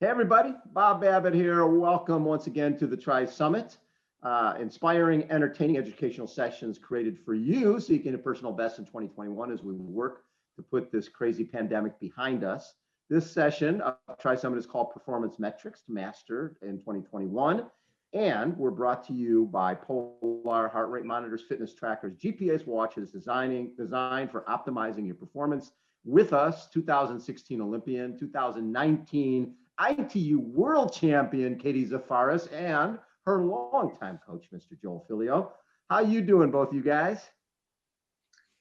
Hey everybody, Bob Babbitt here. Welcome once again to the TriSummit. Inspiring, entertaining educational sessions created for you seeking a personal best in 2021 as we work to put this crazy pandemic behind us. This session of TriSummit is called Performance Metrics to Master in 2021. And we're brought to you by Polar heart rate monitors, fitness trackers, GPS watches designed for optimizing your performance. With us, 2016 Olympian, 2019 ITU world champion, Katie Zaferes, and her longtime coach, Mr. Joel Filliol. How you doing, both of you guys?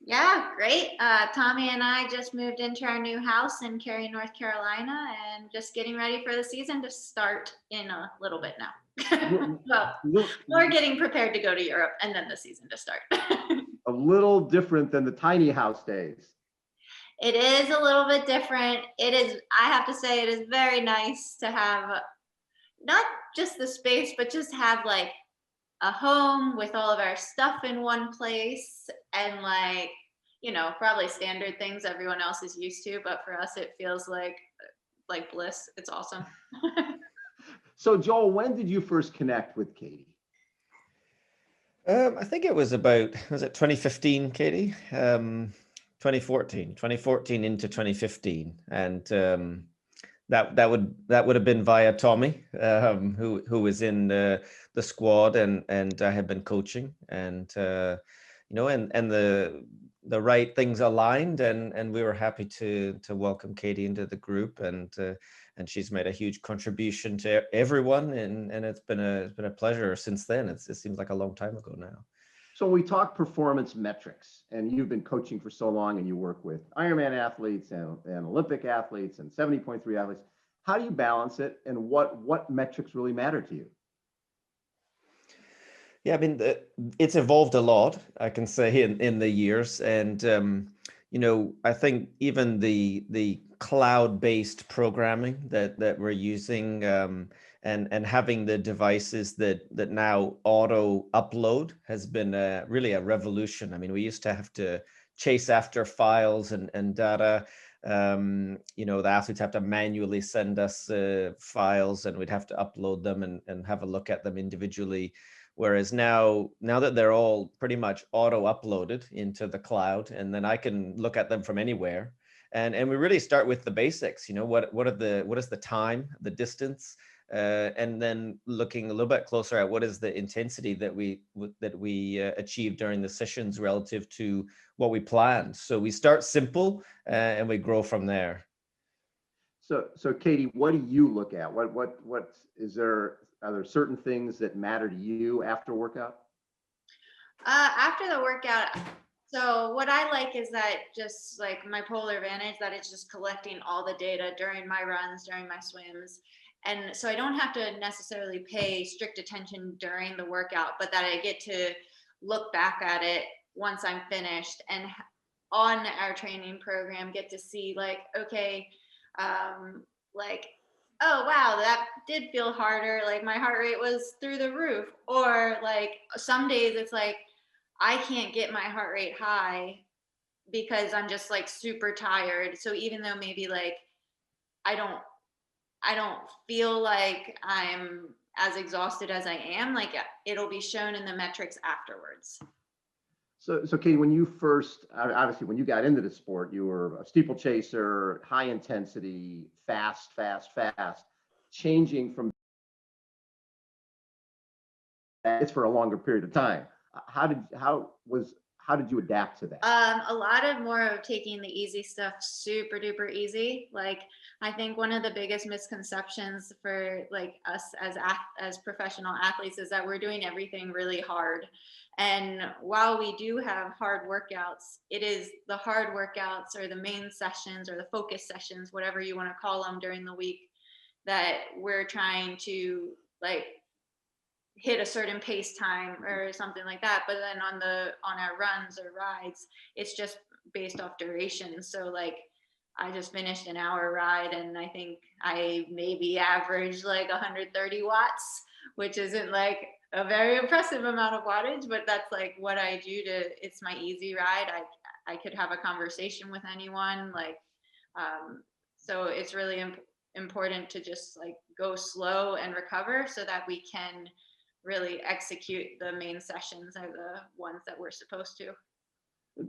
Yeah, great. Tommy and I just moved into our new house in Cary, North Carolina, and just getting ready for the season to start in a little bit now. Well, we're getting prepared to go to Europe and then the season to start. A little different than the tiny house days. It is a little bit different. It is, I have to say, it is very nice to have not just the space, but just have like a home with all of our stuff in one place and like, you know, probably standard things everyone else is used to, but for us, it feels like bliss. It's awesome. So Joel, when did you first connect with Katie? I think it was it 2015, Katie? 2014 into 2015. And that would have been via Tommy, who was in the squad and I had been coaching, and and the right things aligned, and we were happy to welcome Katie into the group, and she's made a huge contribution to everyone, and it's been a pleasure since then. It seems like a long time ago now. So we talk performance metrics, and you've been coaching for so long, and you work with Ironman athletes and Olympic athletes and 70.3 athletes. How do you balance it, and what metrics really matter to you? Yeah, I mean, it's evolved a lot, I can say, in the years, and I think even the cloud-based programming that we're using, and having the devices that now auto upload has been really a revolution. I mean, we used to have to chase after files and data. The athletes have to manually send us files, and we'd have to upload them and have a look at them individually. Whereas now that they're all pretty much auto uploaded into the cloud, and then I can look at them from anywhere. And we really start with the basics. What is the time, the distance, and then looking a little bit closer at what is the intensity that we achieve during the sessions relative to what we planned. So we start simple and we grow from there. So Katie, what do you look at? What is there? Are there certain things that matter to you after workout? After the workout, so what I like is that just like my Polar Advantage, that it's just collecting all the data during my runs, during my swims. And so I don't have to necessarily pay strict attention during the workout, but that I get to look back at it once I'm finished, and on our training program get to see like, okay, like, oh wow, that did feel harder, like my heart rate was through the roof. Or like some days it's like I can't get my heart rate high because I'm just like super tired. So even though maybe like I don't feel like I'm as exhausted as I am, like it'll be shown in the metrics afterwards. So Katie, when you first, obviously when you got into the sport, you were a steeplechaser, high intensity, fast, changing from it's for a longer period of time. How did you adapt to that? A lot of more of taking the easy stuff super duper easy. Like I think one of the biggest misconceptions for like us as professional athletes is that we're doing everything really hard. And while we do have hard workouts, it is the hard workouts or the main sessions or the focus sessions, whatever you want to call them during the week, that we're trying to like hit a certain pace time or something like that. But then on our runs or rides, it's just based off duration. So like I just finished an hour ride, and I think I maybe averaged like 130 watts, which isn't like a very impressive amount of wattage, but that's like what I do it's my easy ride. I could have a conversation with anyone, like, so it's really important to just like go slow and recover so that we can really execute the main sessions or the ones that we're supposed to.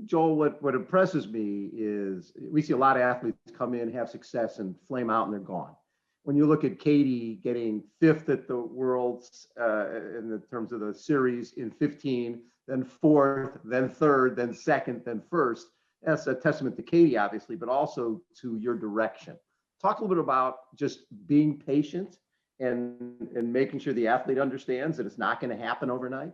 Joel, what impresses me is we see a lot of athletes come in, have success, and flame out, and they're gone. When you look at Katie getting 5th at the Worlds in the terms of the series in 15, then 4th, then 3rd, then 2nd, then 1st, that's a testament to Katie, obviously, but also to your direction. Talk a little bit about just being patient and making sure the athlete understands that it's not going to happen overnight.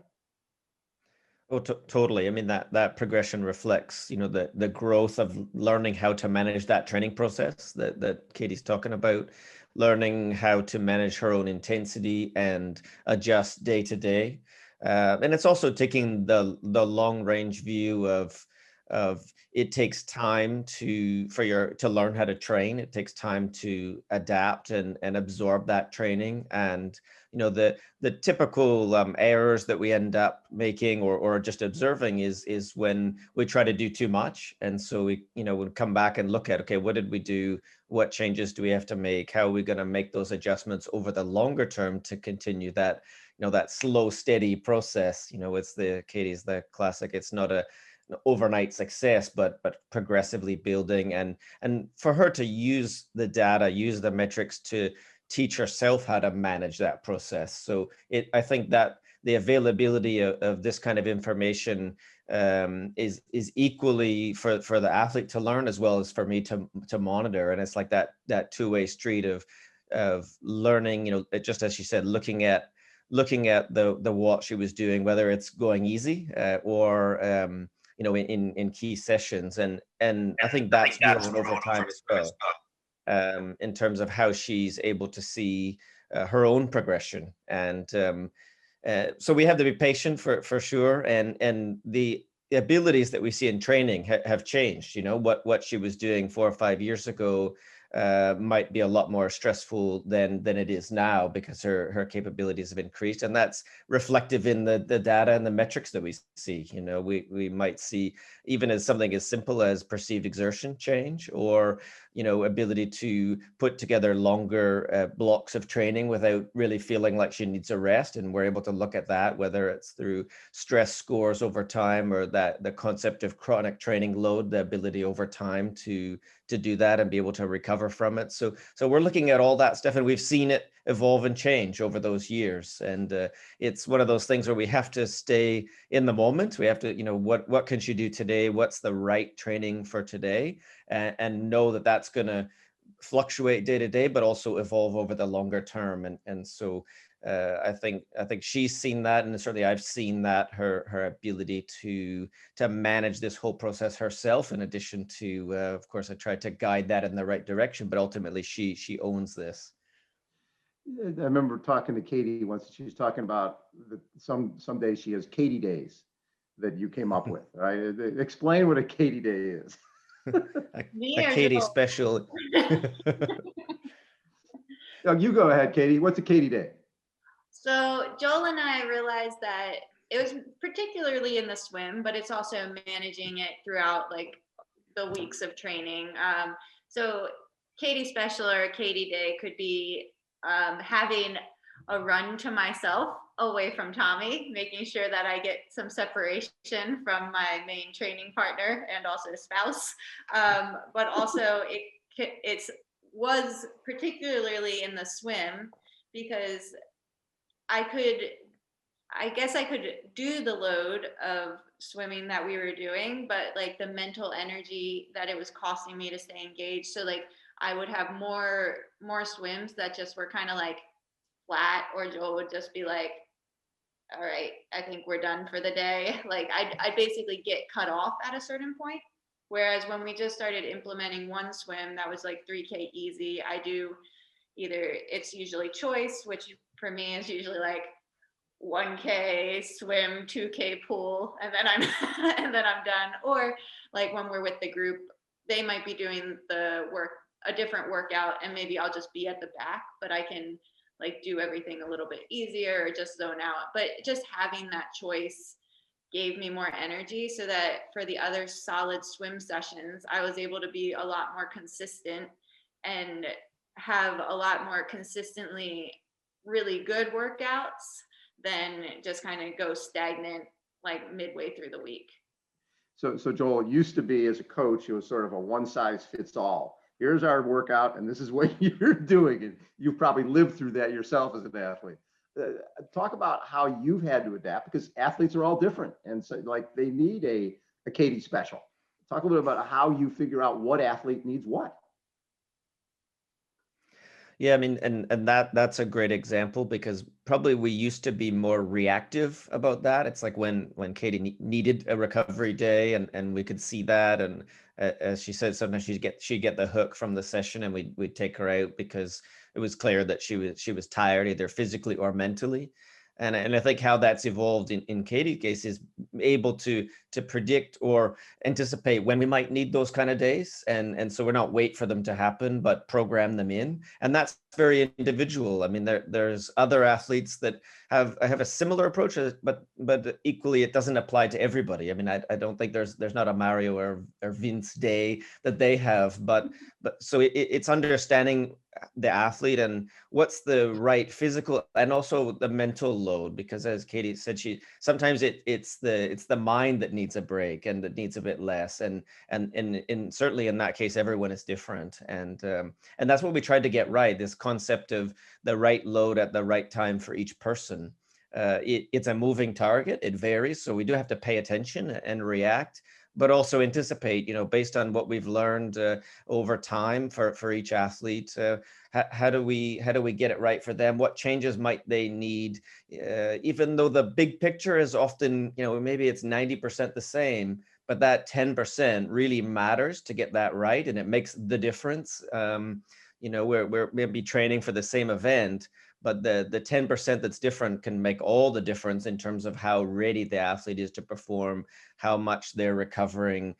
Oh, totally. I mean, that progression reflects, the growth of learning how to manage that training process that Katie's talking about, learning how to manage her own intensity and adjust day to day. And it's also taking the long range view of it takes time to learn how to train. It takes time to adapt and absorb that training. And the typical errors that we end up making or just observing is when we try to do too much. And so we would come back and look at, okay, what did we do? What changes do we have to make? How are we going to make those adjustments over the longer term to continue that, that slow, steady process? It's Katie's the classic. It's not an overnight success, but progressively building, and for her to use the data, use the metrics to teach herself how to manage that process. So I think that the availability of this kind of information is equally for the athlete to learn as well as for me to monitor. And it's like that two-way street of learning, just as she said, looking at the what she was doing, whether it's going easy or in key sessions, and I think that's grown over time as well. In terms of how she's able to see her own progression. And so we have to be patient for sure. And the abilities that we see in training have changed. What she was doing 4 or 5 years ago might be a lot more stressful than it is now, because her capabilities have increased, and that's reflective in the data and the metrics that we see. We might see even as something as simple as perceived exertion change, or ability to put together longer blocks of training without really feeling like she needs a rest. And we're able to look at that, whether it's through stress scores over time, or that the concept of chronic training load, the ability over time to do that and be able to recover from it. So we're looking at all that stuff, and we've seen it evolve and change over those years. And it's one of those things where we have to stay in the moment. We have to, what can she do today? What's the right training for today? And know that that's going to fluctuate day to day, but also evolve over the longer term. And so I think she's seen that, and certainly I've seen that, her ability to manage this whole process herself. In addition to, of course, I tried to guide that in the right direction, but ultimately she owns this. I remember talking to Katie once. She was talking about some days she has Katie days that you came up with. Right? Explain what a Katie day is. a Katie Joel? Special. No, you go ahead, Katie. What's a Katie day? So Joel and I realized that it was particularly in the swim, but it's also managing it throughout like the weeks of training. So Katie Special or Katie Day could be having a run to myself away from Tommy, making sure that I get some separation from my main training partner and also spouse. But also it was particularly in the swim, because I guess I could do the load of swimming that we were doing, but like the mental energy that it was costing me to stay engaged. So like I would have more swims that just were kind of like flat, or Joel would just be like, all right, I think we're done for the day. Like I'd basically get cut off at a certain point. Whereas when we just started implementing one swim that was like 3K easy, I do it's usually choice, which for me is usually like 1K swim, 2K pool, and then I'm and then I'm done. Or like when we're with the group, they might be doing a different workout, and maybe I'll just be at the back, but I can like do everything a little bit easier or just zone out. But just having that choice gave me more energy, so that for the other solid swim sessions, I was able to be a lot more consistent and have a lot more consistently really good workouts than just kind of go stagnant like midway through the week. So Joel, it used to be as a coach, it was sort of a one size fits all. Here's our workout, and this is what you're doing. And you've probably lived through that yourself as an athlete. Talk about how you've had to adapt, because athletes are all different, and so like they need a Katie special. Talk a little bit about how you figure out what athlete needs what. Yeah, I mean, and that's a great example, because probably we used to be more reactive about that. It's like when Katie needed a recovery day, and we could see that, and as she said, sometimes she'd get the hook from the session, and we'd take her out because it was clear that she was tired, either physically or mentally. And I think how that's evolved in Katie's case is able to predict or anticipate when we might need those kind of days, and so we're not wait for them to happen, but program them in. And that's very individual. I mean, there's other athletes that have a similar approach, but equally it doesn't apply to everybody. I mean, I don't think there's not a Mario or Vince day that they have, but so it's understanding the athlete and what's the right physical and also the mental load, because as Katie said, sometimes it's the mind that needs a break and that needs a bit less, and certainly in that case everyone is different, and that's what we tried to get right, this concept of the right load at the right time for each person. It's a moving target, it varies, so we do have to pay attention and react, but also anticipate, based on what we've learned over time for each athlete. How do we get it right for them? What changes might they need? Even though the big picture is often, maybe it's 90% the same, but that 10% really matters to get that right, and it makes the difference. We're maybe training for the same event, but the 10% that's different can make all the difference in terms of how ready the athlete is to perform, how much they're recovering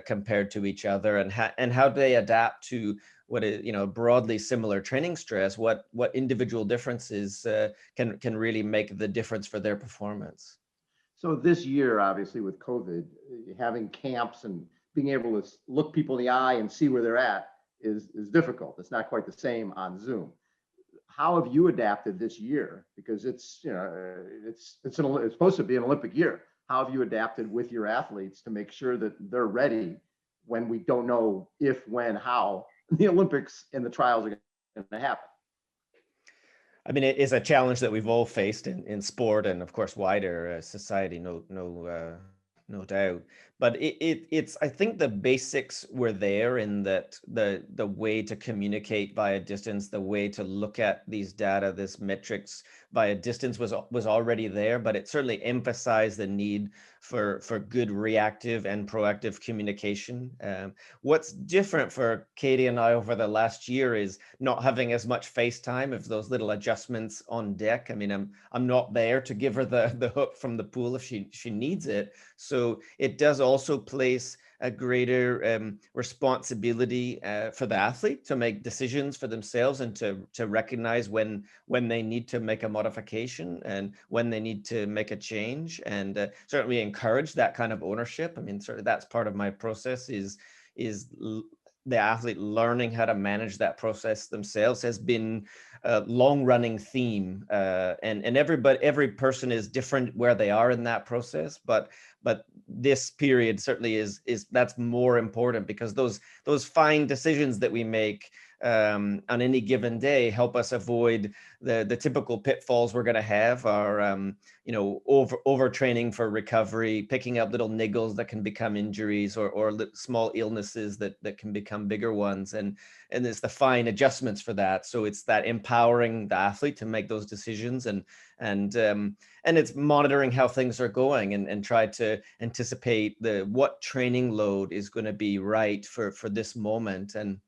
compared to each other, and how they adapt to what is, broadly similar training stress, what individual differences can really make the difference for their performance. So this year, obviously with COVID, having camps and being able to look people in the eye and see where they're at is difficult. It's not quite the same on Zoom. How have you adapted this year? Because it's supposed to be an Olympic year. How have you adapted with your athletes to make sure that they're ready when we don't know if, when, how the Olympics and the trials are going to happen? I mean, it is a challenge that we've all faced in sport and, of course, wider society. No doubt. But it's I think the basics were there, in that the way to communicate via distance, the way to look at these data, this metrics via distance was already there, but it certainly emphasized the need for good reactive and proactive communication. What's different for Katie and I over the last year is not having as much FaceTime of those little adjustments on deck. I mean, I'm not there to give her the hook from the pool if she needs it. So it does also place a greater responsibility for the athlete to make decisions for themselves, and to recognize when they need to make a modification and when they need to make a change, and certainly encourage that kind of ownership. I mean, certainly that's part of my process is the athlete learning how to manage that process themselves has been a long-running theme, and every person is different where they are in that process, but this period certainly is that's more important, because those fine decisions that we make on any given day help us avoid the typical pitfalls we're going to have, are overtraining for recovery, picking up little niggles that can become injuries, or small illnesses that can become bigger ones, and it's the fine adjustments for that. So it's that empowering the athlete to make those decisions, and it's monitoring how things are going, and try to anticipate what training load is going to be right for this moment. And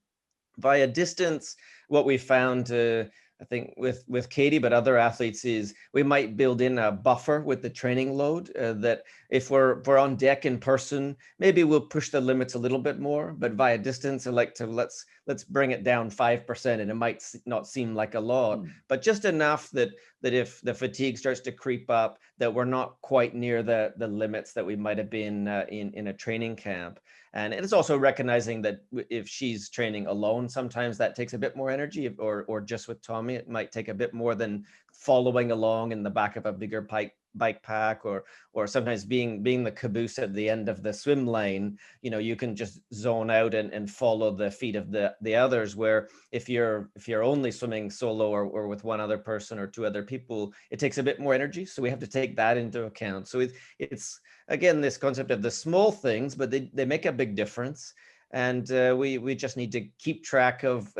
via distance, what we found, I think with Katie, but other athletes, is we might build in a buffer with the training load, that if we're on deck in person, maybe we'll push the limits a little bit more, but via distance, I like to let's let's bring it down 5%, and it might not seem like a lot, but just enough that if the fatigue starts to creep up, that we're not quite near the limits that we might have been in a training camp. And it's also recognizing that if she's training alone, sometimes that takes a bit more energy, or just with Tommy, it might take a bit more than following along in the back of a bigger bike pack, or sometimes being the caboose at the end of the swim lane. You can just zone out and follow the feet of the others, where if you're only swimming solo or with one other person or two other people, it takes a bit more energy. So we have to take that into account. So it's again this concept of the small things, but they make a big difference. And we just need to keep track of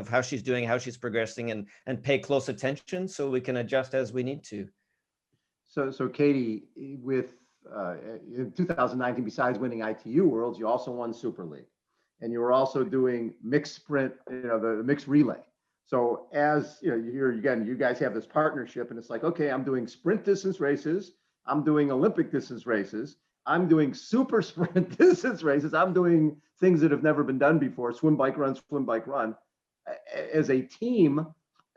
how she's doing, how she's progressing, and pay close attention so we can adjust as we need to. So Katie, with in 2019, besides winning ITU Worlds, you also won Super League, and you were also doing mixed sprint, the mixed relay. So as you guys have this partnership, and it's like, okay, I'm doing sprint distance races, I'm doing Olympic distance races, I'm doing super sprint distance races, I'm doing things that have never been done before, swim, bike, run. As a team,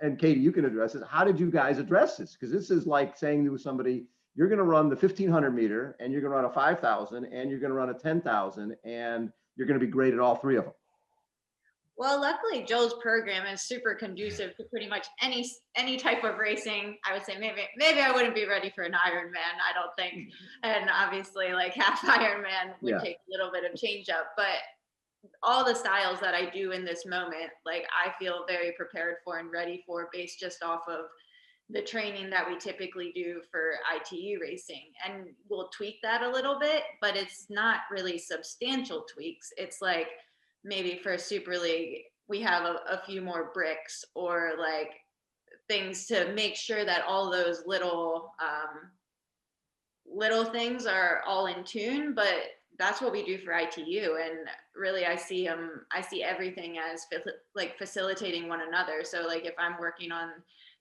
and Katie, you can address it. How did you guys address this? Because this is like saying to somebody, you're going to run the 1500 meter, and you're going to run a 5,000, and you're going to run a 10,000, and you're going to be great at all three of them. Well, luckily Joel's program is super conducive to pretty much any type of racing. I would say maybe I wouldn't be ready for an Ironman, I don't think. And obviously like half Ironman would take a little bit of change up, but all the styles that I do in this moment, like I feel very prepared for and ready for, based just off of the training that we typically do for ITU racing. And we'll tweak that a little bit, but it's not really substantial tweaks. It's like maybe for Super League, we have a few more bricks, or like things to make sure that all those little things are all in tune. But that's what we do for ITU, and really I see everything as like facilitating one another. So like if I'm working on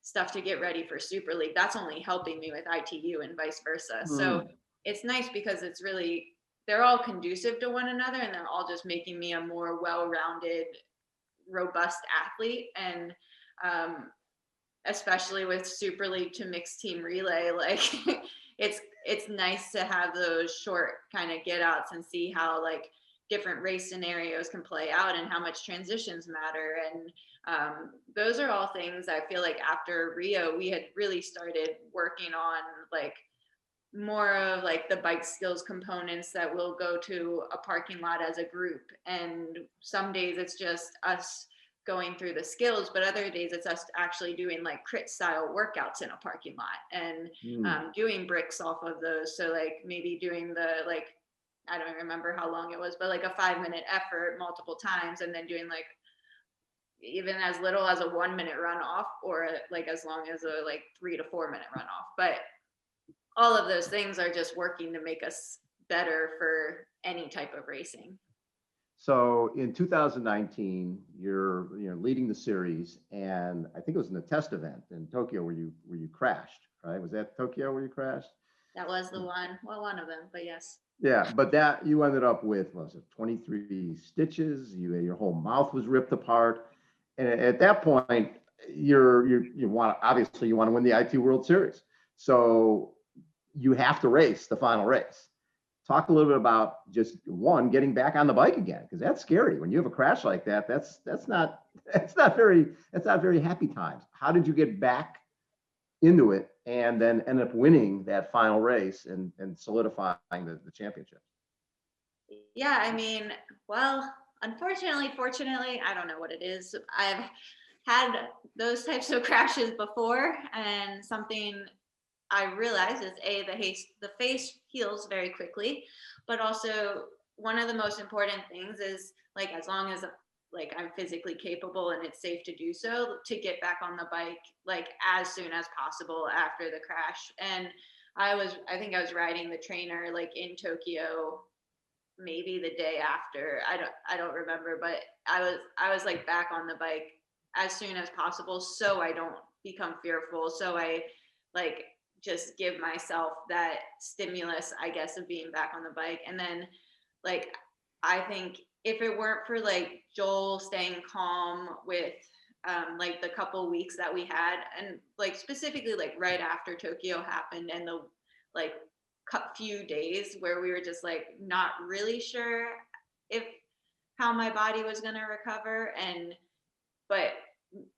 stuff to get ready for Super League, that's only helping me with ITU, and vice versa. So it's nice because it's really, they're all conducive to one another, and they're all just making me a more well-rounded, robust athlete. And especially with Super League to mixed team relay, like it's nice to have those short kind of get outs and see how like different race scenarios can play out, and how much transitions matter. And those are all things I feel like after Rio, we had really started working on, like more of like the bike skills components that will go to a parking lot as a group. And some days it's just us going through the skills, but other days it's us actually doing like crit style workouts in a parking lot, and doing bricks off of those. So like maybe doing the, like, I don't remember how long it was, but like a 5-minute effort multiple times, and then doing like even as little as a 1-minute run off, or like as long as a like 3 to 4 minute run off. But all of those things are just working to make us better for any type of racing. So in 2019, you're leading the series, and I think it was in the test event in Tokyo where you crashed, right? Was that Tokyo where you crashed? That was the one. Well, one of them, but yes. Yeah, but that you ended up with, what was it, 23 stitches? Your whole mouth was ripped apart, and at that point, you want to win the IT World Series, so you have to race the final race. Talk a little bit about just getting back on the bike again, because that's scary when you have a crash like that. That's not very happy times. How did you get back into it and then end up winning that final race and solidifying the championship? Yeah, I mean, well, fortunately, I don't know what it is. I've had those types of crashes before, and something I realize is the face heals very quickly, but also one of the most important things is, like, as long as like I'm physically capable and it's safe to do so, to get back on the bike like as soon as possible after the crash. And I think I was riding the trainer like in Tokyo, maybe the day after. I don't remember, but I was like back on the bike as soon as possible, so I don't become fearful. So I like just give myself that stimulus, I guess, of being back on the bike. And then like I think if it weren't for like Joel staying calm with like the couple weeks that we had, and like specifically like right after Tokyo happened, and the like few days where we were just like not really sure if how my body was going to recover, and but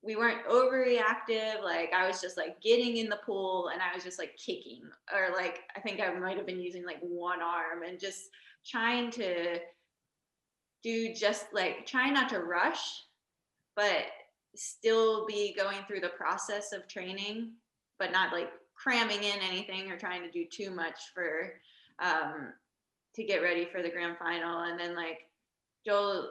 we weren't overreactive. Like I was just like getting in the pool and I was just like kicking, or like I think I might have been using like one arm and just trying to do, just like trying not to rush, but still be going through the process of training, but not like cramming in anything or trying to do too much for to get ready for the grand final. And then like Joel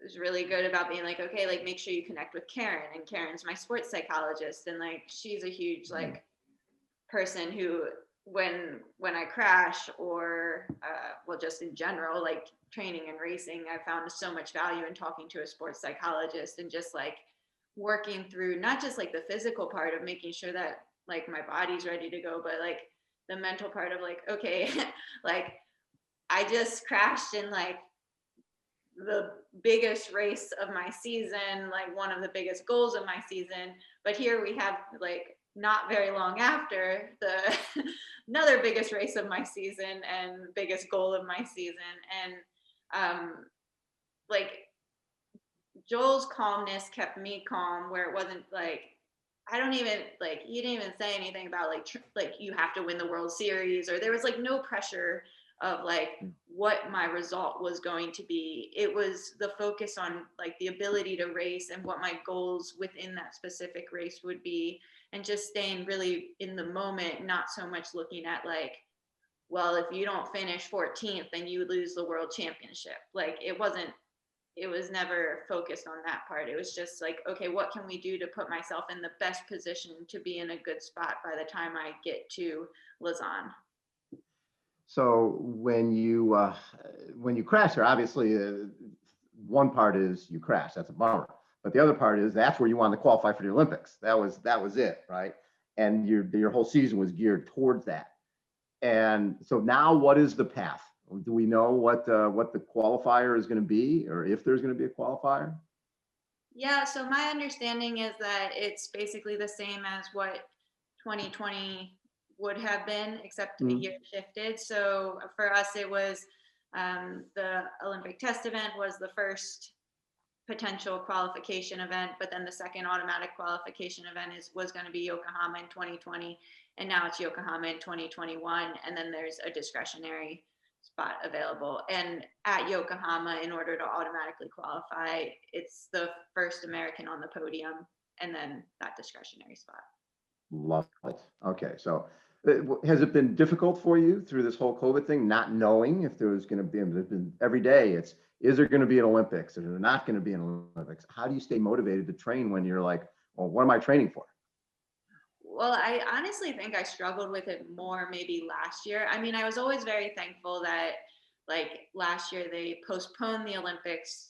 is really good about being like, okay, like make sure you connect with Karen, and Karen's my sports psychologist, and like she's a huge like person who when I crash or well, just in general, like training and racing, I found so much value in talking to a sports psychologist and just like working through not just like the physical part of making sure that like my body's ready to go, but like the mental part of like, okay, like I just crashed in like the biggest race of my season, like one of the biggest goals of my season, but here we have like not very long after the another biggest race of my season and biggest goal of my season. And like Joel's calmness kept me calm, where it wasn't like, I don't even like, he didn't even say anything about like like you have to win the World Series, or there was like no pressure of like what my result was going to be. It was the focus on like the ability to race and what my goals within that specific race would be, and just staying really in the moment, not so much looking at like, well, if you don't finish 14th, then you lose the world championship. Like it was never focused on that part. It was just like, okay, what can we do to put myself in the best position to be in a good spot by the time I get to Lausanne? So when you crash there, obviously one part is you crash. That's a bummer. But the other part is that's where you wanted to qualify for the Olympics. That was it, right? And your whole season was geared towards that. And so now, what is the path? Do we know what the qualifier is going to be, or if there's going to be a qualifier? Yeah, so my understanding is that it's basically the same as what 2020 would have been, except a year shifted. So for us, it was the Olympic test event was the first potential qualification event, but then the second automatic qualification event was going to be Yokohama in 2020, and now it's Yokohama in 2021, and then there's a discretionary spot available. And at Yokohama, in order to automatically qualify, it's the first American on the podium, and then that discretionary spot. Love it. Okay, so has it been difficult for you through this whole COVID thing, not knowing if there was going to be, every day it's, is there going to be an Olympics, or is there not going to be an Olympics? How do you stay motivated to train when you're like, well, what am I training for? Well, I honestly think I struggled with it more maybe last year. I mean, I was always very thankful that like last year they postponed the Olympics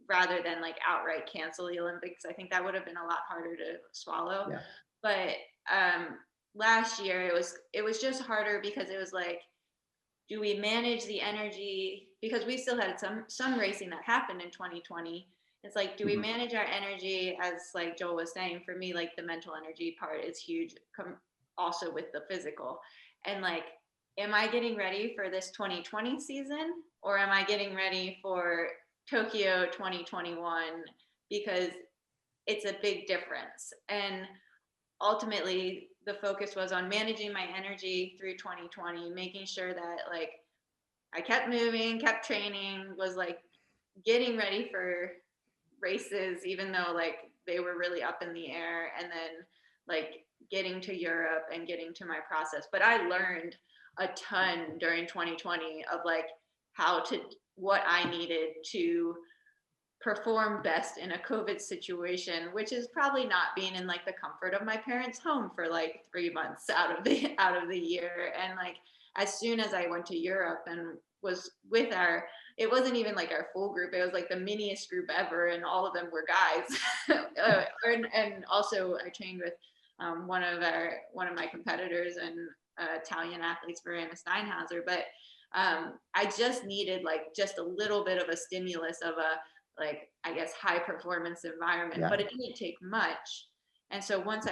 rather than like outright cancel the Olympics. I think that would have been a lot harder to swallow. Yeah. But last year it was just harder because it was like, do we manage the energy, because we still had some racing that happened in 2020. It's like, do we manage our energy, as like Joel was saying, for me, like the mental energy part is huge, also with the physical. And like, am I getting ready for this 2020 season, or am I getting ready for Tokyo 2021? Because it's a big difference. And ultimately the focus was on managing my energy through 2020, making sure that like I kept moving, kept training, was like getting ready for races, even though like they were really up in the air, and then like getting to Europe and getting to my process. But I learned a ton during 2020 of like what I needed to perform best in a COVID situation, which is probably not being in like the comfort of my parents' home for like 3 months out of the year. And like as soon as I went to Europe and was with it wasn't even like our full group, it was like the miniest group ever, and all of them were guys. And also I trained with one of my competitors and Italian athletes, Verena Steinhauser. But I just needed like just a little bit of a stimulus of a, like, I guess, high performance environment, Yeah. but it didn't take much. And so once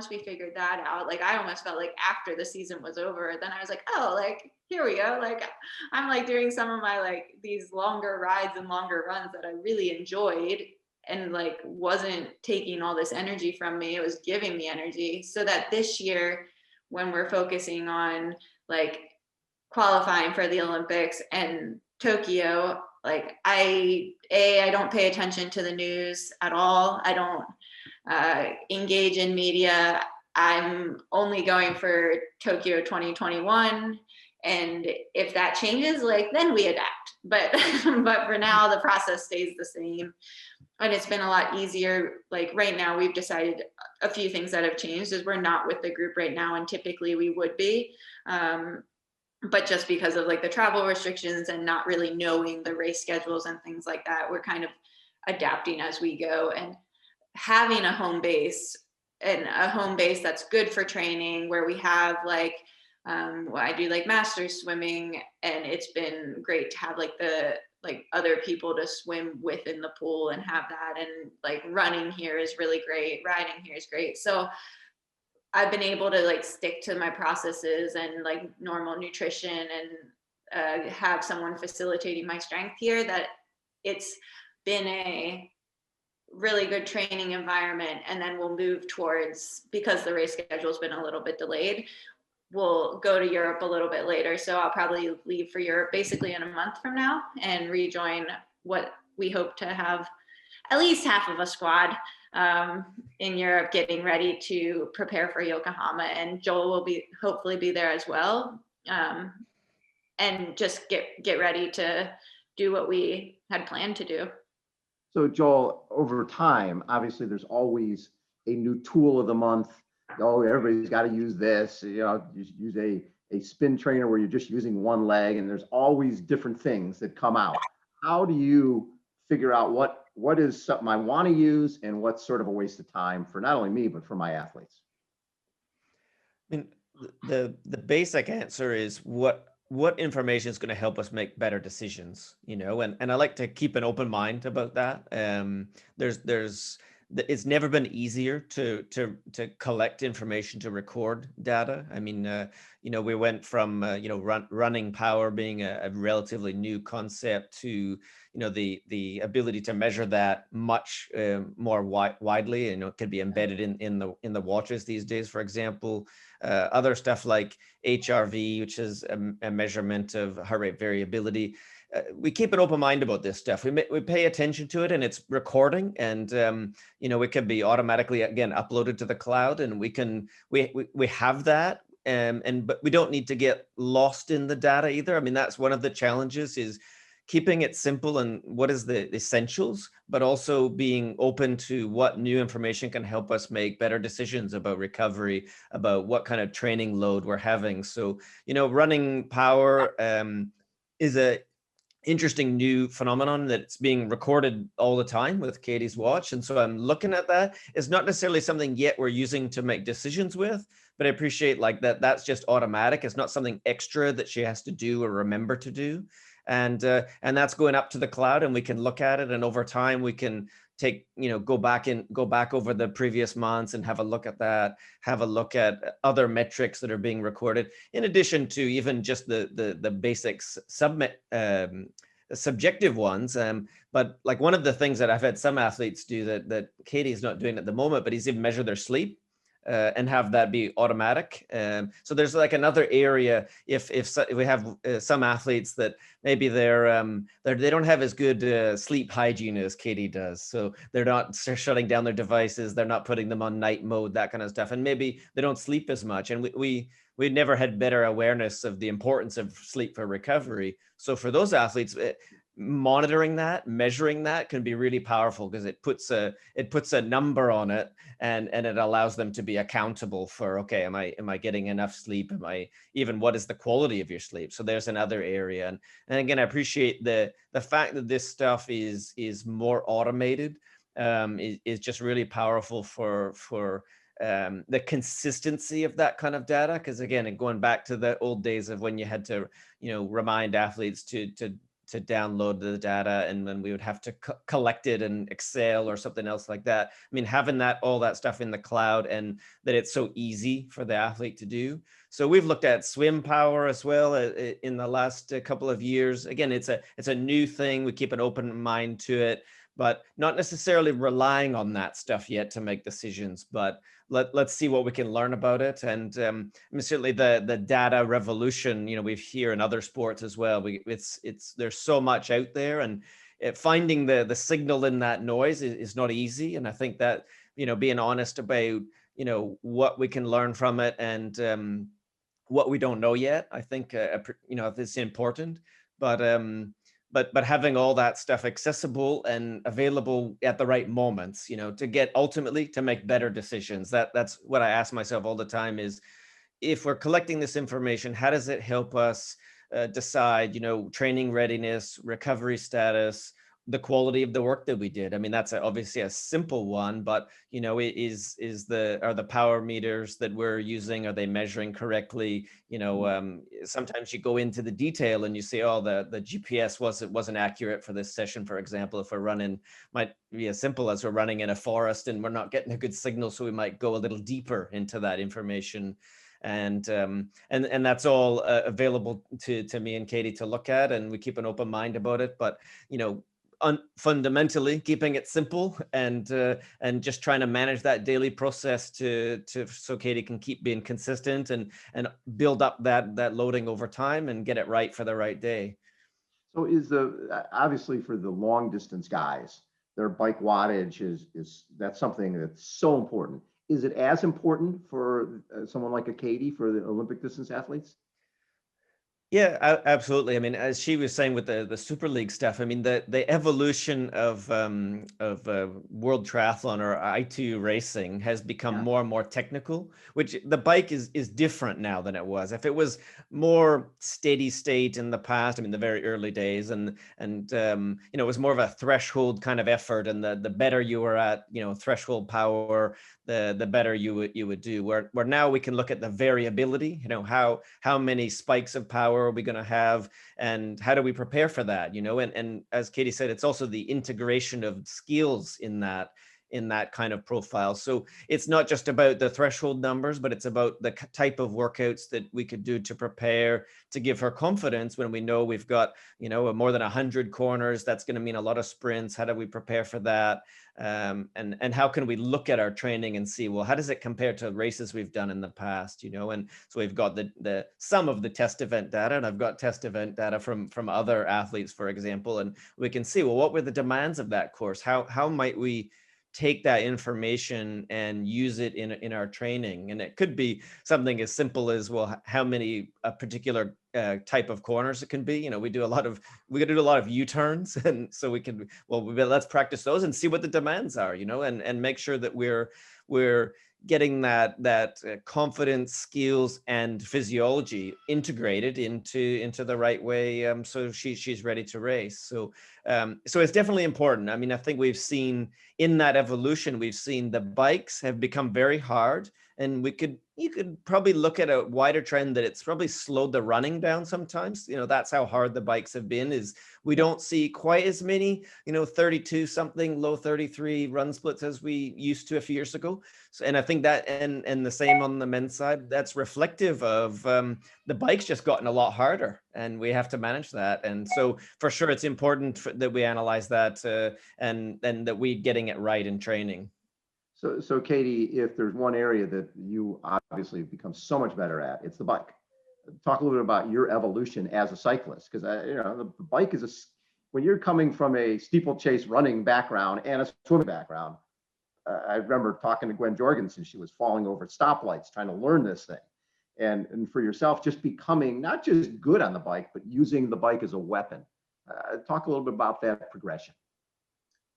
we figured that out, like I almost felt like after the season was over, then I was like, oh, like here we go. Like I'm like doing some of my like these longer rides and longer runs that I really enjoyed, and like wasn't taking all this energy from me. It was giving me energy, so that this year when we're focusing on like qualifying for the Olympics and Tokyo, like I don't pay attention to the news at all. I don't engage in media. I'm only going for Tokyo 2021. And if that changes, like then we adapt. But but for now, the process stays the same. And it's been a lot easier. Like right now, we've decided a few things that have changed is we're not with the group right now, and typically we would be. But just because of like the travel restrictions and not really knowing the race schedules and things like that, we're kind of adapting as we go. And having a home base, and a home base that's good for training, where we have like well, I do like master swimming, and it's been great to have like the like other people to swim with in the pool and have that. And like running here is really great, riding here is great. So I've been able to like stick to my processes and like normal nutrition, and have someone facilitating my strength here, that it's been a really good training environment. And then we'll move towards, because the race schedule has been a little bit delayed, we'll go to Europe a little bit later. So I'll probably leave for Europe basically in a month from now and rejoin what we hope to have at least half of a squad in Europe, getting ready to prepare for Yokohama. And Joel will be hopefully be there as well, and just get ready to do what we had planned to do. So Joel, over time, obviously there's always a new tool of the month. Oh, everybody's got to use this. You know, you use a spin trainer where you're just using one leg, and there's always different things that come out. How do you figure out what is something I want to use and what's sort of a waste of time for not only me, but for my athletes? I mean, the basic answer is what information is going to help us make better decisions, you know, and I like to keep an open mind about that. It's never been easier to collect information, to record data. I mean, you know, we went from running power being a relatively new concept to, you know, the ability to measure that much more widely. You know, it could be embedded in the watches these days, for example. Other stuff like HRV, which is a measurement of heart rate variability. We keep an open mind about this stuff. We pay attention to it, and it's recording, and you know, it can be automatically again uploaded to the cloud, and we have that, but we don't need to get lost in the data either. I mean, that's one of the challenges, is keeping it simple and what is the essentials, but also being open to what new information can help us make better decisions about recovery, about what kind of training load we're having. So, you know, running power is a interesting new phenomenon that's being recorded all the time with Katie's watch. And so I'm looking at that. It's not necessarily something yet we're using to make decisions with, but I appreciate like that's just automatic. It's not something extra that she has to do or remember to do. And that's going up to the cloud, and we can look at it. And over time we can take, you know, go back over the previous months and have a look at that, have a look at other metrics that are being recorded, in addition to even just the basics subjective ones. But like one of the things that I've had some athletes do that Katie's not doing at the moment, but he's even measure their sleep. And have that be automatic. So there's like another area. If we have some athletes that maybe they don't have as good sleep hygiene as Katie does, so they're shutting down their devices, they're not putting them on night mode, that kind of stuff, and maybe they don't sleep as much. And we never had better awareness of the importance of sleep for recovery. So for those athletes, monitoring that, measuring that can be really powerful, because it puts a number on it, and it allows them to be accountable for, okay, am I getting enough sleep? What is the quality of your sleep? So there's another area. And again, I appreciate the fact that this stuff is more automated, is just really powerful for the consistency of that kind of data. Because again, going back to the old days of when you had to, remind athletes to download the data, and then we would have to collect it in Excel or something else like that. I mean, having all that stuff in the cloud, and that it's so easy for the athlete to do. So we've looked at swim power as well in the last couple of years. Again, it's a new thing. We keep an open mind to it, but not necessarily relying on that stuff yet to make decisions. But let's see what we can learn about it. And I mean, certainly the data revolution, we've here in other sports as well. There's so much out there, and finding the signal in that noise is not easy. And I think that, being honest about, what we can learn from it, and what we don't know yet, I think, it's important. But having all that stuff accessible and available at the right moments, to get ultimately to make better decisions. That's what I ask myself all the time is, if we're collecting this information, how does it help us decide, training readiness, recovery status, the quality of the work that we did? I mean, that's obviously a simple one, but are the power meters that we're using, are they measuring correctly? Sometimes you go into the detail and you say, oh, the GPS wasn't accurate for this session, for example. If we're running, might be as simple as we're running in a forest and we're not getting a good signal, so we might go a little deeper into that information. And that's all available to me and Katie to look at, and we keep an open mind about it. But fundamentally keeping it simple, and just trying to manage that daily process so Katie can keep being consistent and build up that loading over time and get it right for the right day. So obviously for the long distance guys, their bike wattage is that's something that's so important. Is it as important for someone like a Katie, for the Olympic distance athletes? Yeah, absolutely. I mean, as she was saying with the Super League stuff, I mean, the evolution of World Triathlon, or I2 racing, has become more and more technical, which the bike is different now than it was. If it was more steady state in the past, I mean, the very early days, and it was more of a threshold kind of effort, and the better you were at, threshold power, the better you would do. Where now we can look at the variability, how many spikes of power are we going to have, and how do we prepare for that, and as Katie said, it's also the integration of skills in that kind of profile. So it's not just about the threshold numbers, but it's about the type of workouts that we could do to prepare, to give her confidence when we know we've got, more than 100 corners. That's going to mean a lot of sprints. How do we prepare for that? And how can we look at our training and see, well, how does it compare to races we've done in the past? And so we've got some of the test event data, and I've got test event data from other athletes, for example, and we can see, well, what were the demands of that course? How might we take that information and use it in our training? And it could be something as simple as, well, how many a particular type of corners it can be. We do a lot of U-turns, and so let's practice those and see what the demands are, and make sure that we're getting that confidence, skills, and physiology integrated into the right way, so she's ready to race. So it's definitely important. I mean, I think we've seen in that evolution, we've seen the bikes have become very hard, and you could probably look at a wider trend that it's probably slowed the running down sometimes. That's how hard the bikes have been, is we don't see quite as many, 32 something, low 33 run splits as we used to a few years ago. So, and I think that, and the same on the men's side, that's reflective of the bike's just gotten a lot harder, and we have to manage that. And so for sure, it's important that we analyze that, and that we getting it right in training. So Katie, if there's one area that you obviously have become so much better at, it's the bike. Talk a little bit about your evolution as a cyclist, because the bike is when you're coming from a steeplechase running background and a swimming background. I remember talking to Gwen Jorgensen. She was falling over stoplights trying to learn this thing, and for yourself, just becoming not just good on the bike, but using the bike as a weapon. Talk a little bit about that progression.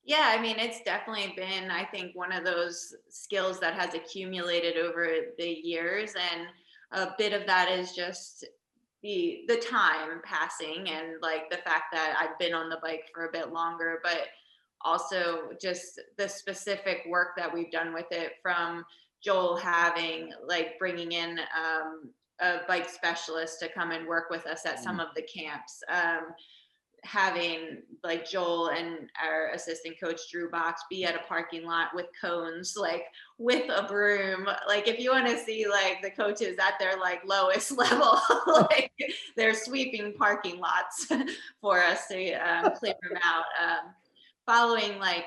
Yeah, I mean, it's definitely been, I think, one of those skills that has accumulated over the years. And a bit of that is just the time passing, and like the fact that I've been on the bike for a bit longer, but also just the specific work that we've done with it, from Joel having like bringing in a bike specialist to come and work with us at some of the camps. Having like Joel and our assistant coach Drew Box be at a parking lot with cones, like with a broom. Like if you want to see like the coaches at their like lowest level, like they're sweeping parking lots for us to clear them out. Following like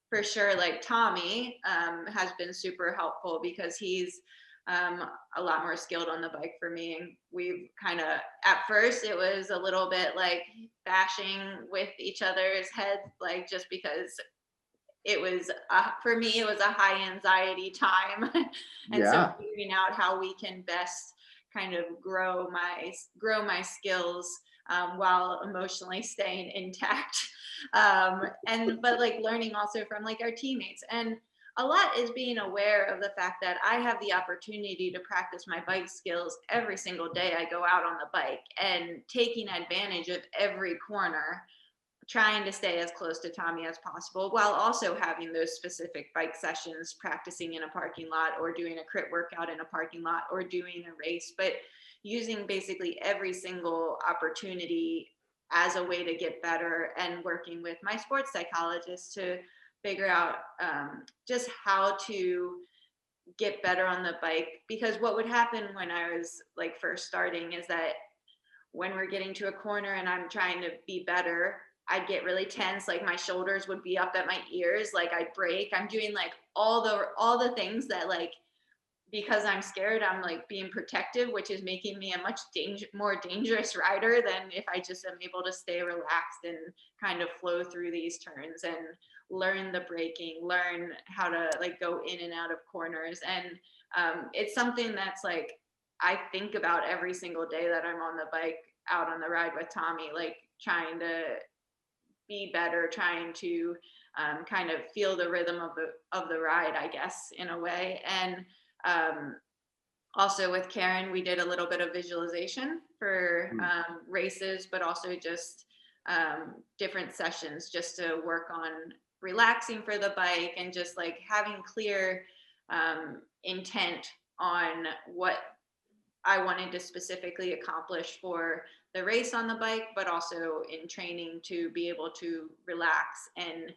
for sure, like Tommy has been super helpful because he's a lot more skilled on the bike for me. And we've kind of, at first it was a little bit like bashing with each other's heads, like just because it was, for me, it was a high anxiety time. And so figuring out how we can best kind of grow my skills while emotionally staying intact. But like learning also from like our teammates. And a lot is being aware of the fact that I have the opportunity to practice my bike skills every single day I go out on the bike, and taking advantage of every corner, trying to stay as close to Tommy as possible, while also having those specific bike sessions, practicing in a parking lot or doing a crit workout in a parking lot or doing a race, but using basically every single opportunity as a way to get better, and working with my sports psychologist to figure out just how to get better on the bike. Because what would happen when I was like first starting is that when we're getting to a corner and I'm trying to be better, I'd get really tense. Like my shoulders would be up at my ears, like I'd break. I'm doing like all the things that, like, because I'm scared, I'm like being protective, which is making me a much more dangerous rider than if I just am able to stay relaxed and kind of flow through these turns and learn the braking, learn how to like go in and out of corners. And it's something that's like, I think about every single day that I'm on the bike out on the ride with Tommy, like trying to be better, trying to kind of feel the rhythm of the ride, I guess, in a way. And also with Karen, we did a little bit of visualization for races, but also just different sessions just to work on relaxing for the bike and just like having clear intent on what I wanted to specifically accomplish for the race on the bike, but also in training to be able to relax and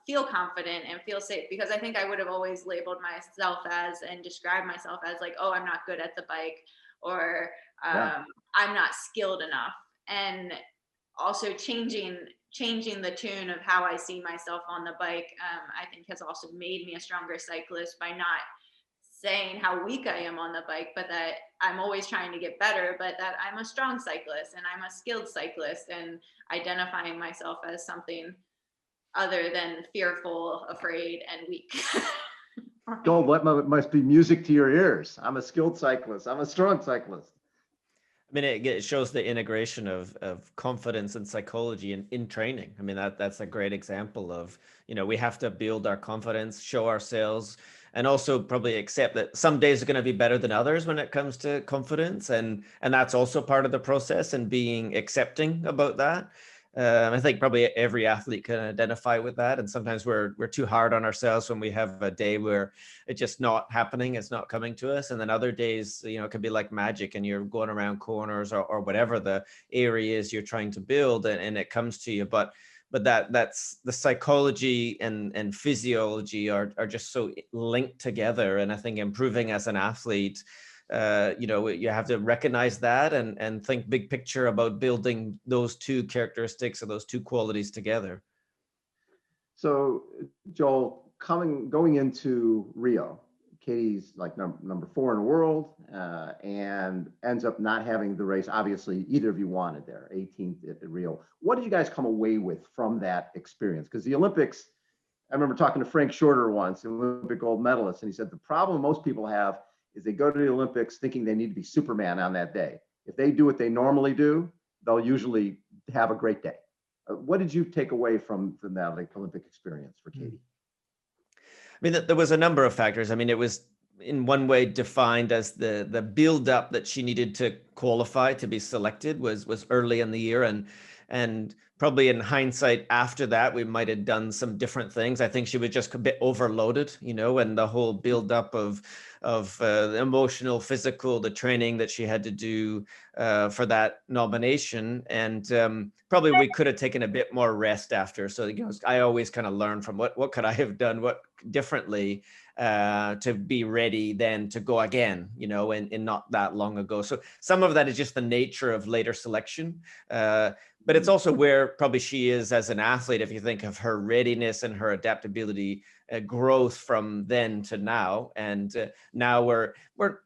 feel confident and feel safe. Because I think I would have always labeled myself as and described myself as like, oh, I'm not good at the bike, or I'm not skilled enough. And also changing the tune of how I see myself on the bike, I think has also made me a stronger cyclist by not saying how weak I am on the bike, but that I'm always trying to get better, but that I'm a strong cyclist and I'm a skilled cyclist, and identifying myself as something other than fearful, afraid, and weak. Joel, that must be music to your ears. I'm a skilled cyclist. I'm a strong cyclist. I mean, it shows the integration of confidence and psychology in training. I mean, that's a great example of, we have to build our confidence, show ourselves, and also probably accept that some days are going to be better than others when it comes to confidence. And that's also part of the process, and being accepting about that. I think probably every athlete can identify with that. And sometimes we're too hard on ourselves when we have a day where it's just not happening, it's not coming to us. And then other days, it can be like magic, and you're going around corners or whatever the area is you're trying to build, and it comes to you. But that's the psychology and physiology are just so linked together. And I think improving as an athlete, you have to recognize that and think big picture about building those two characteristics or those two qualities together. So Joel, going into Rio, Katie's like number 4 in the world, and ends up not having the race. Obviously, either of you wanted there, 18th at Rio. What did you guys come away with from that experience? Because the Olympics, I remember talking to Frank Shorter once, an Olympic gold medalist, and he said the problem most people have is they go to the Olympics thinking they need to be Superman on that day. If they do what they normally do, they'll usually have a great day. What did you take away from that Olympic experience for Katie? I mean, there was a number of factors. I mean, it was in one way defined as the build up that she needed to qualify to be selected was early in the year. And And probably in hindsight after that, we might have done some different things. I think she was just a bit overloaded, and the whole buildup of the emotional, physical, the training that she had to do for that nomination. And probably we could have taken a bit more rest after. So I always kind of learn from what could I have done differently to be ready then to go again, and not that long ago. So some of that is just the nature of later selection. But it's also where probably she is as an athlete, if you think of her readiness and her adaptability growth from then to now. And now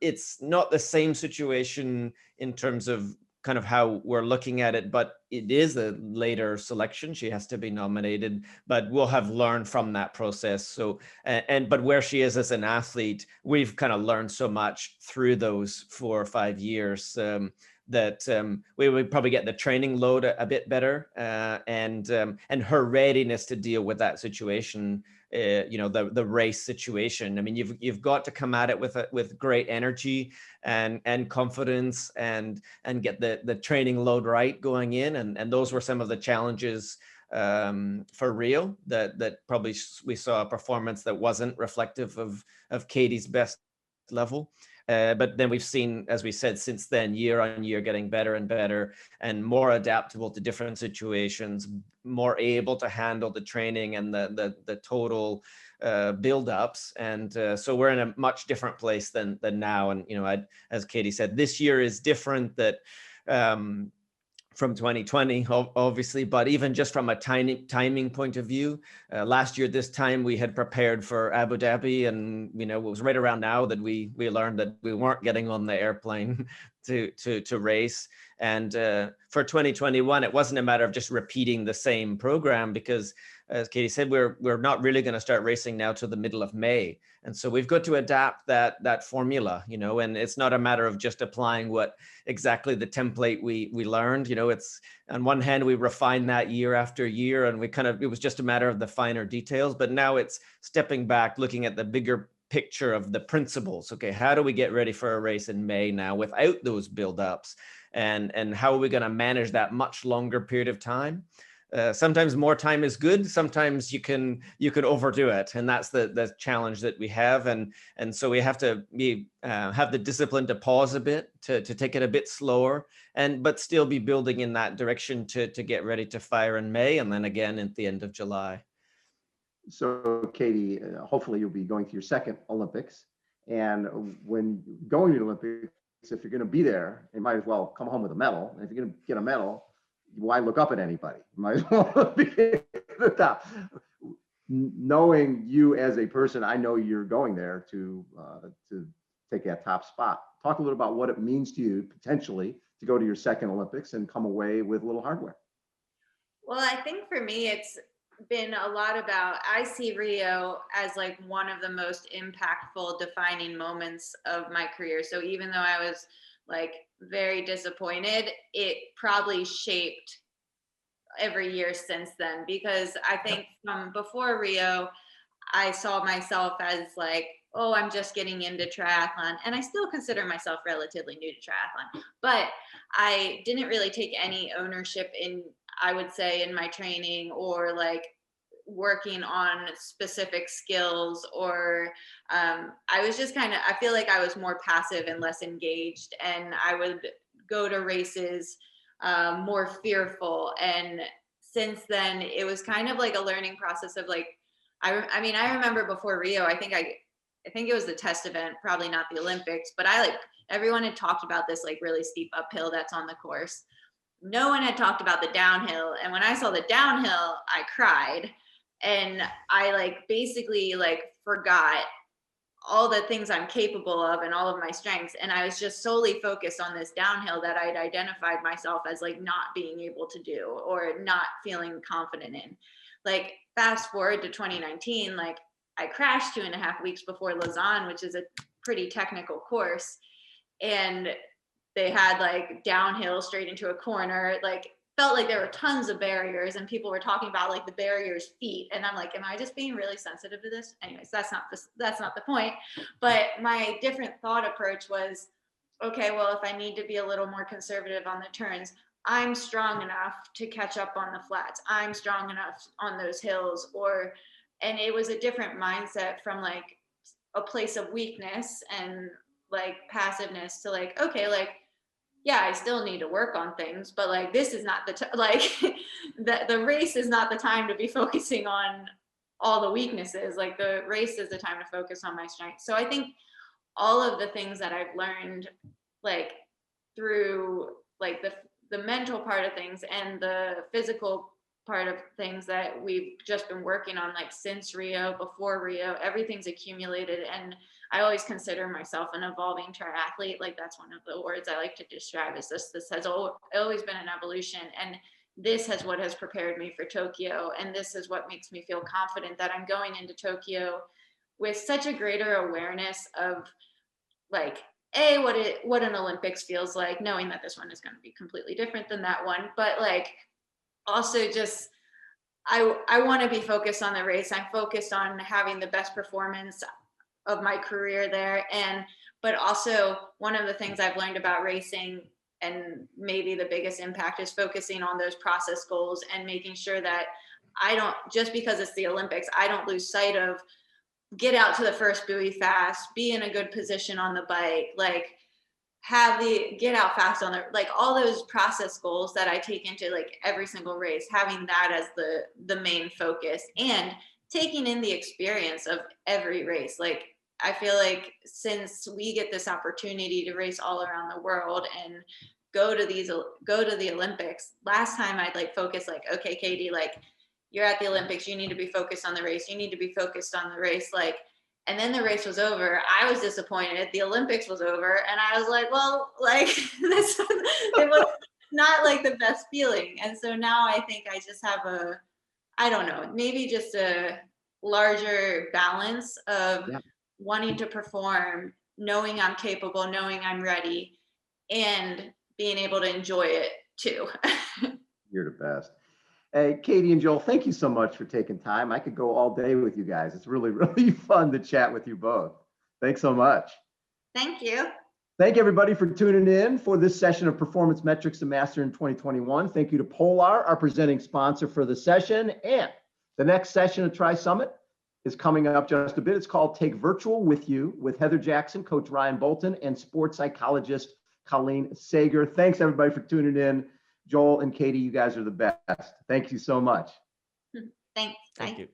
it's not the same situation in terms of kind of how we're looking at it, but it is a later selection. She has to be nominated, but we'll have learned from that process. So, but where she is as an athlete, we've kind of learned so much through those 4 or 5 years. That we would probably get the training load a bit better, and her readiness to deal with that situation, the race situation. I mean, you've got to come at it with great energy and confidence and get the training load right going in, and those were some of the challenges for Rio that probably we saw a performance that wasn't reflective of Katie's best level. But then we've seen, as we said, since then, year on year, getting better and better and more adaptable to different situations, more able to handle the training and the total build-ups. And so we're in a much different place than now. And, as Katie said, this year is different that from 2020, obviously, but even just from a timing point of view, last year this time we had prepared for Abu Dhabi, and it was right around now that we learned that we weren't getting on the airplane to race. And for 2021, it wasn't a matter of just repeating the same program, because as Katie said, we're not really going to start racing now till the middle of May. And so we've got to adapt that formula, and it's not a matter of just applying what exactly the template we learned. It's on one hand, we refine that year after year, and it was just a matter of the finer details. But now it's stepping back, looking at the bigger picture of the principles. Okay, how do we get ready for a race in May now without those buildups? And how are we going to manage that much longer period of time? Sometimes more time is good. Sometimes you can overdo it, and that's the challenge that we have. And so we have to have the discipline to pause a bit, to take it a bit slower, but still be building in that direction to get ready to fire in May, and then again at the end of July. So Katie, hopefully you'll be going to your second Olympics, and when going to the Olympics, if you're going to be there, you might as well come home with a medal. And if you're going to get a medal, why look up at anybody? You might as well be at the top. Knowing you as a person, I know you're going there to take that top spot. Talk a little about what it means to you potentially to go to your second Olympics and come away with a little hardware. Well, I think for me, it's been a lot about, I see Rio as like one of the most impactful defining moments of my career. So even though I was like very disappointed, it probably shaped every year since then, because I think from before Rio, I saw myself as like, oh, I'm just getting into triathlon, and I still consider myself relatively new to triathlon, but I didn't really take any ownership in, I would say, in my training or like working on specific skills, or I was just I feel like I was more passive and less engaged, and I would go to races more fearful. And since then, it was kind of like a learning process of like, I mean, I remember before Rio, I think it was the test event, probably not the Olympics, but everyone had talked about this like really steep uphill that's on the course. No one had talked about the downhill. And when I saw the downhill, I cried. And I like basically like forgot all the things I'm capable of and all of my strengths. And I was just solely focused on this downhill that I'd identified myself as like not being able to do or not feeling confident in. Like fast forward to 2019, like I crashed 2.5 weeks before Lausanne, which is a pretty technical course. And they had like downhill straight into a corner, like felt like there were tons of barriers, and people were talking about like the barriers feet. And I'm like, am I just being really sensitive to this? Anyways, that's not the point. But my different thought approach was, okay, well, if I need to be a little more conservative on the turns, I'm strong enough to catch up on the flats. I'm strong enough on those hills, and it was a different mindset from like a place of weakness and like passiveness to like, okay, like, yeah, I still need to work on things, but like, this is not like, the race is not the time to be focusing on all the weaknesses. Like the race is the time to focus on my strengths. So I think all of the things that I've learned, like through like the mental part of things and the physical part of things that we've just been working on, like since Rio, before Rio, everything's accumulated. And I always consider myself an evolving triathlete. Like that's one of the words I like to describe is this has always been an evolution. And this has what has prepared me for Tokyo. And this is what makes me feel confident that I'm going into Tokyo with such a greater awareness of like what an Olympics feels like, knowing that this one is going to be completely different than that one, but like also just I want to be focused on the race. I'm focused on having the best performance of my career there. But also one of the things I've learned about racing, and maybe the biggest impact, is focusing on those process goals and making sure that I don't, just because it's the Olympics, I don't lose sight of get out to the first buoy fast, be in a good position on the bike, like get out fast on like all those process goals that I take into like every single race, having that as the main focus, and taking in the experience of every race. Like I feel like since we get this opportunity to race all around the world and go to the Olympics, last time I'd like focus like, okay, Katie, like you're at the Olympics, you need to be focused on the race. You need to be focused on the race. Like, and then the race was over. I was disappointed. The Olympics was over. And I was like, well, like it was not like the best feeling. And so now I think I just have I don't know, maybe just a larger balance of wanting to perform, knowing I'm capable, knowing I'm ready, and being able to enjoy it too. You're the best. Hey, Katie and Joel, thank you so much for taking time. I could go all day with you guys. It's really, really fun to chat with you both. Thanks so much. Thank you. Thank everybody for tuning in for this session of Performance Metrics to Master in 2021. Thank you to Polar, our presenting sponsor for the session. And the next session of TriSummit is coming up just a bit. It's called Take Virtual With You with Heather Jackson, Coach Ryan Bolton, and sports psychologist Colleen Sager. Thanks everybody for tuning in. Joel and Katie, you guys are the best. Thank you so much. Thanks. Thank you.